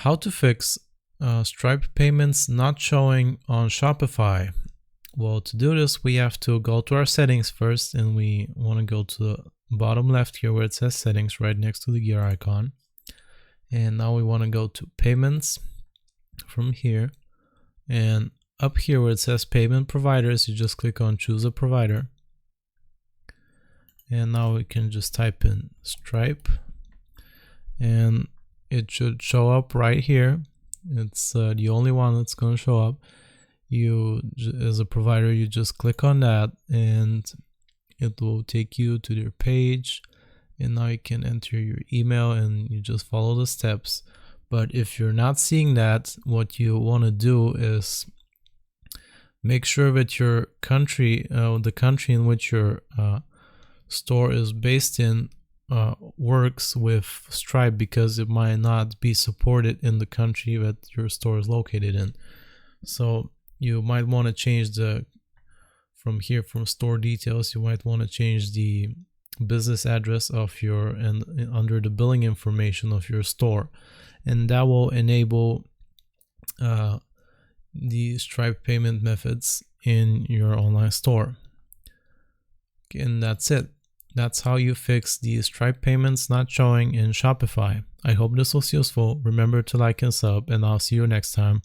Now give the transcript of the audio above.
How to fix Stripe payments not showing on Shopify. Well, to do this, we have to go to our settings first, and we want to go to the bottom left here where it says settings right next to the gear icon. And now we want to go to payments from here, and up here where it says payment providers, you just click on choose a provider. And now we can just type in Stripe, and it should show up right here. It's the only one that's going to show up. You, as a provider, you just click on that and it will take you to their page, and now you can enter your email and you just follow the steps. But if you're not seeing that, what you want to do is make sure that your country, the country in which your store is based in, works with Stripe, because it might not be supported in the country that your store is located in. So you might want to change from store details, you might want to change the business address of your, and under the billing information of your store, and that will enable the Stripe payment methods in your online store. And that's it. That's how you fix the Stripe payments not showing in Shopify. I hope this was useful. Remember to like and sub, and I'll see you next time.